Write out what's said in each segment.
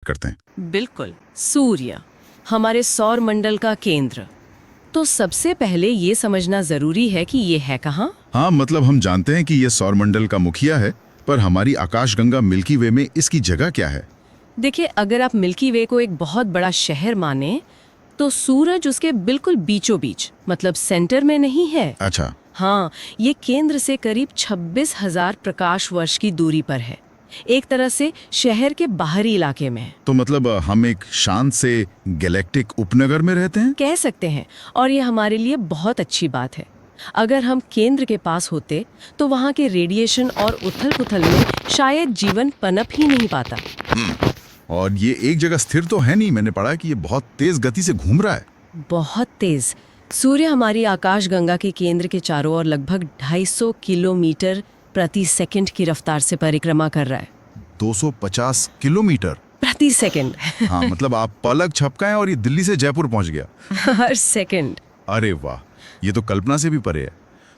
करते हैं। बिल्कुल। सूर्य हमारे सौर मंडल का केंद्र। तो सबसे पहले ये समझना जरूरी है कि ये है कहाँ। हाँ, मतलब हम जानते हैं कि ये सौरमंडल का मुखिया है, पर हमारी आकाशगंगा मिल्की वे में इसकी जगह क्या है? देखिए, अगर आप मिल्की वे को एक बहुत बड़ा शहर माने तो सूरज उसके बिल्कुल बीचों बीच, मतलब सेंटर में नहीं है। अच्छा। हाँ, ये केंद्र से करीब 26,000 प्रकाश वर्ष की दूरी पर है, एक तरह से शहर के बाहरी इलाके में है। तो मतलब हम एक शांत से गैलेक्टिक उपनगर में रहते हैं? कह सकते हैं, और ये हमारे लिए बहुत अच्छी बात है। अगर हम केंद्र के पास होते तो वहाँ के रेडिएशन और उथल-पुथल में शायद जीवन पनप ही नहीं पाता। और ये एक जगह स्थिर तो है नहीं, मैंने पढ़ा है कि ये बहुत तेज गति से घूम रहा है। बहुत तेज। सूर्य हमारी आकाशगंगा के केंद्र के चारों ओर लगभग 250 किलोमीटर प्रति सेकंड की रफ्तार से परिक्रमा कर रहा है। 250 किलोमीटर प्रति सेकंड। हाँ, मतलब आप पलक झपकाएं और ये दिल्ली से जयपुर पहुंच गया। हर सेकंड। अरे वाह, ये तो कल्पना से भी परे है।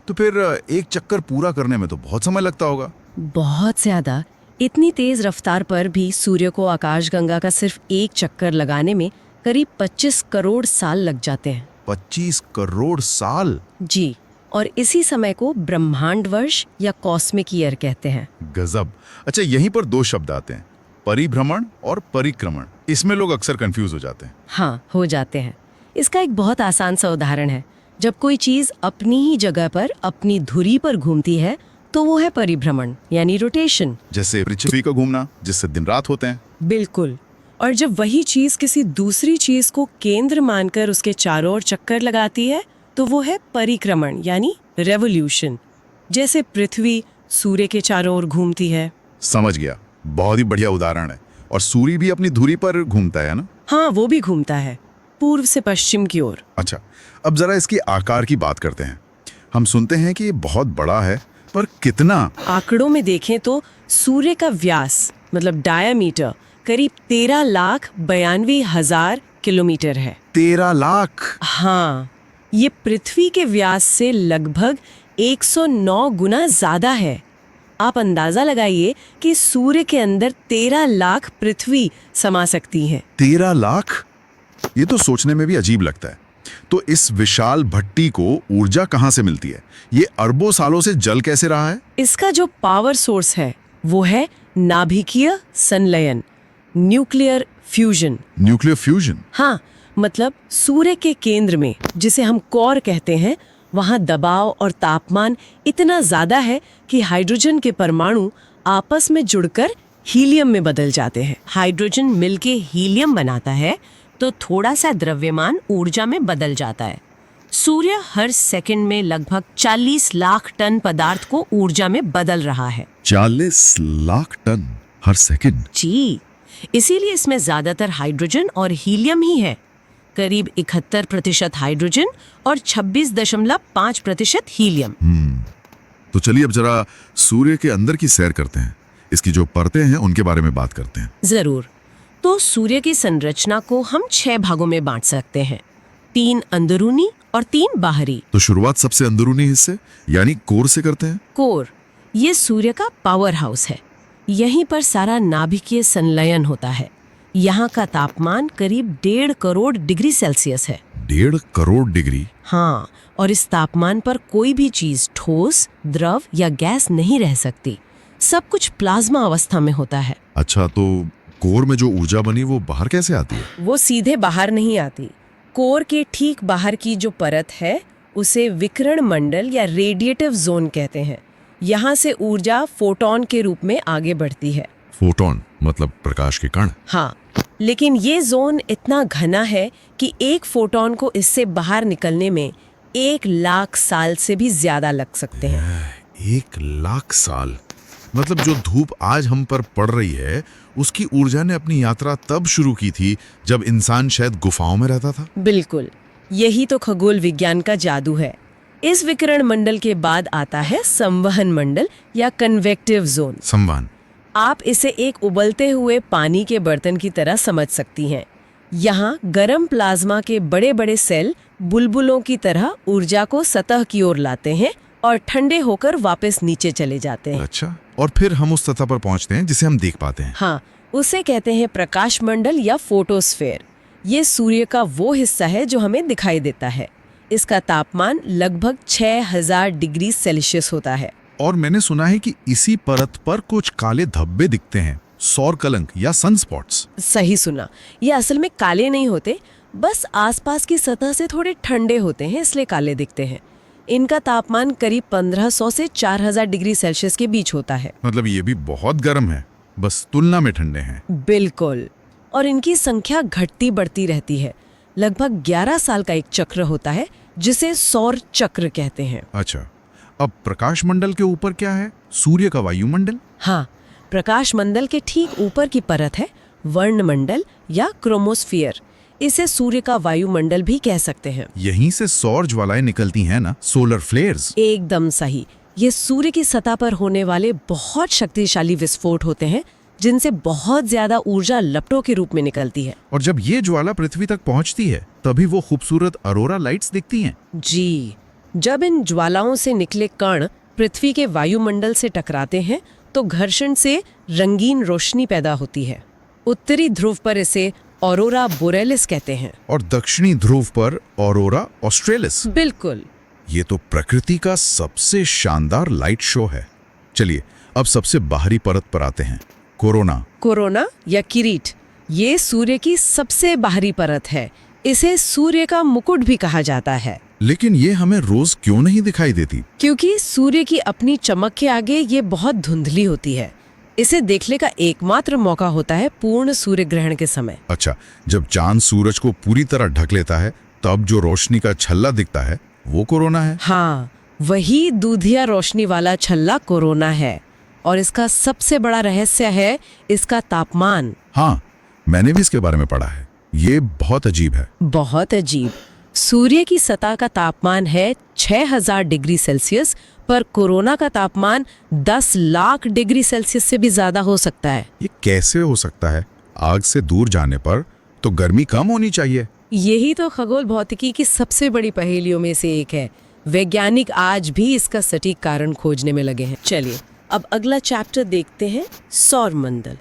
तो फिर एक चक्कर पूरा करने में तो बहुत समय लगता होगा। बहुत ज्यादा। इतनी तेज रफ्तार पर भी सूर्य को आकाशगंगा का सिर्फ एक चक्कर लगाने में करीब 25 करोड़ साल लग जाते हैं। 25 करोड़ साल? जी, और इसी समय को ब्रह्मांड वर्ष या कॉस्मिक ईयर कहते हैं। गजब। अच्छा, यहीं पर दो शब्द आते हैं, परिभ्रमण और परिक्रमण। इसमें लोग अक्सर कंफ्यूज हो जाते हैं। हाँ, हो जाते हैं। इसका एक बहुत आसान सा उदाहरण है। जब कोई चीज अपनी ही जगह पर अपनी धुरी पर घूमती है तो वो है परिभ्रमण यानी रोटेशन। जैसे पृथ्वी का घूमना, जिससे दिन रात होते हैं। बिल्कुल। और जब वही चीज किसी दूसरी चीज को केंद्र मानकर उसके चारों ओर चक्कर लगाती है तो वो है परिक्रमण यानी रेवोल्यूशन। जैसे पृथ्वी सूर्य के चारों ओर घूमती है। समझ गया, बहुत ही बढ़िया उदाहरण है। और सूर्य भी अपनी धुरी पर घूमता है ना? हाँ, वो भी घूमता है, पूर्व से पश्चिम की ओर। अच्छा, अब जरा इसकी आकार की बात करते हैं। हम सुनते हैं कि ये बहुत बड़ा है, पर कितना? आंकड़ों में देखें तो सूर्य का व्यास मतलब डायामीटर करीब 13,92,000 किलोमीटर है। 13 लाख? हाँ, ये पृथ्वी के व्यास से लगभग 109 गुना ज्यादा है। आप अंदाजा लगाइए कि सूर्य के अंदर 13 लाख पृथ्वी समा सकती है। 13 लाख? ये तो सोचने में भी अजीब लगता है। तो इस विशाल भट्टी को ऊर्जा कहाँ से मिलती है? ये अरबों सालों से जल कैसे रहा है? इसका जो पावर सोर्स है वो है नाभिकीय संलयन, न्यूक्लियर फ्यूजन। Nuclear fusion? हाँ, मतलब सूर्य के केंद्र में, जिसे हम कोर कहते हैं, वहाँ दबाव और तापमान इतना ज्यादा है कि हाइड्रोजन के परमाणु आपस में जुड़कर हीलियम में बदल जाते हैं। हाइड्रोजन मिलके हीलियम बनाता है तो थोड़ा सा द्रव्यमान ऊर्जा में बदल जाता है। सूर्य हर सेकंड में लगभग 40 लाख टन पदार्थ को ऊर्जा में बदल रहा है। 40 लाख टन हर सेकंड? जी, इसीलिए इसमें ज्यादातर हाइड्रोजन और हीलियम ही है। करीब 71% हाइड्रोजन और 26.5% हीलियम। तो चलिए अब जरा सूर्य के अंदर की सैर करते हैं। इसकी जो परतें हैं उनके बारे में बात करते हैं। जरूर। तो सूर्य की संरचना को हम 6 भागों में बांट सकते हैं, 3 अंदरूनी और 3 बाहरी। तो शुरुआत सबसे अंदरूनी हिस्से यानी कोर से करते हैं। कोर, ये सूर्य का पावर हाउस है। यहीं पर सारा नाभिकीय संलयन होता है। यहाँ का तापमान करीब 1.5 करोड़ डिग्री सेल्सियस है। 1.5 करोड़ डिग्री? हाँ, और इस तापमान पर कोई भी चीज ठोस, द्रव या गैस नहीं रह सकती। सब कुछ प्लाज्मा अवस्था में होता है। अच्छा, तो कोर में जो ऊर्जा बनी वो बाहर कैसे आती है? वो सीधे बाहर नहीं आती। कोर के ठीक बाहर की जो परत है उसे विकिरण मंडल या रेडिएटिव जोन कहते हैं। यहाँ से ऊर्जा फोटोन के रूप में आगे बढ़ती है। फोटोन मतलब प्रकाश के कण? हाँ, लेकिन ये जोन इतना घना है कि एक फोटोन को इससे बाहर निकलने में 1 लाख साल से भी ज्यादा लग सकते हैं। 1 लाख साल? मतलब जो धूप आज हम पर पड़ रही है उसकी ऊर्जा ने अपनी यात्रा तब शुरू की थी जब इंसान शायद गुफाओं में रहता था। बिल्कुल, यही तो खगोल विज्ञान का जादू है। इस विकिरण मंडल के बाद आता है संवहन मंडल या कन्वेक्टिव जोन। संवहन? आप इसे एक उबलते हुए पानी के बर्तन की तरह समझ सकती हैं। यहाँ गर्म प्लाज्मा के बड़े बड़े सेल बुलबुलों की तरह ऊर्जा को सतह की ओर लाते हैं और ठंडे होकर वापस नीचे चले जाते हैं। अच्छा, और फिर हम उस सतह पर पहुँचते हैं जिसे हम देख पाते हैं। हाँ, उसे कहते हैं प्रकाश मंडल या फोटोस्फेयर। ये सूर्य का वो हिस्सा है जो हमें दिखाई देता है। इसका तापमान लगभग 6000 डिग्री सेल्सियस होता है। और मैंने सुना है कि इसी परत पर कुछ काले धब्बे दिखते हैं, सौर कलंक या सनस्पॉट्स। सही सुना। ये असल में काले नहीं होते, बस आसपास की सतह से थोड़े ठंडे होते हैं, इसलिए काले दिखते हैं। इनका तापमान करीब 1500 से 4000 डिग्री सेल्सियस के बीच होता है। मतलब ये भी बहुत गर्म है, बस तुलना में ठंडे हैं। बिल्कुल। और इनकी संख्या घटती बढ़ती रहती है। लगभग 11 साल का एक चक्र होता है जिसे सौर चक्र कहते हैं। अच्छा, अब प्रकाश मंडल के ऊपर क्या है? सूर्य का वायुमंडल? हाँ, प्रकाश मंडल के ठीक ऊपर की परत है वर्णमंडल या क्रोमोस्फियर। इसे सूर्य का वायुमंडल भी कह सकते हैं। यहीं से सौर ज्वालाएं निकलती हैं ना, सोलर फ्लेयर्स। एकदम सही। ये सूर्य की सतह पर होने वाले बहुत शक्तिशाली विस्फोट होते हैं जिनसे बहुत ज्यादा ऊर्जा लपटों के रूप में निकलती है। और जब ये ज्वाला पृथ्वी तक पहुंचती है तभी वो खूबसूरत अरोरा लाइट्स दिखती हैं। जी, जब इन ज्वालाओं से निकले कण पृथ्वी के वायुमंडल से टकराते हैं तो घर्षण से रंगीन रोशनी पैदा होती है। उत्तरी ध्रुव पर इसे ऑरोरा बोरेलिस कहते हैं और दक्षिणी ध्रुव पर ऑरोरा ऑस्ट्रेलिस। बिल्कुल। ये तो प्रकृति का सबसे शानदार लाइट शो है। चलिए अब सबसे बाहरी परत पर आते हैं, कोरोना या किरीट। ये सूर्य की सबसे बाहरी परत है। इसे सूर्य का मुकुट भी कहा जाता है। लेकिन ये हमें रोज क्यों नहीं दिखाई देती? क्योंकि सूर्य की अपनी चमक के आगे ये बहुत धुंधली होती है। इसे देखने का एकमात्र मौका होता है पूर्ण सूर्य ग्रहण के समय। अच्छा, जब चांद सूरज को पूरी तरह ढक लेता है तब जो रोशनी का छल्ला दिखता है वो कोरोना है। हाँ, वही दूधिया रोशनी वाला छल्ला कोरोना है। और इसका सबसे बड़ा रहस्य है इसका तापमान। हाँ, मैंने भी इसके बारे में पढ़ा है। ये बहुत अजीब है। बहुत अजीब। सूर्य की सतह का तापमान है 6000 डिग्री सेल्सियस, पर कोरोना का तापमान 10 लाख डिग्री सेल्सियस से भी ज्यादा हो सकता है। ये कैसे हो सकता है? आग से दूर जाने पर तो गर्मी कम होनी चाहिए। यही तो खगोल भौतिकी की सबसे बड़ी पहेलियों में से एक है। वैज्ञानिक आज भी इसका सटीक कारण खोजने में लगे हैं। चलिए अब अगला चैप्टर देखते हैं, सौर मंडल।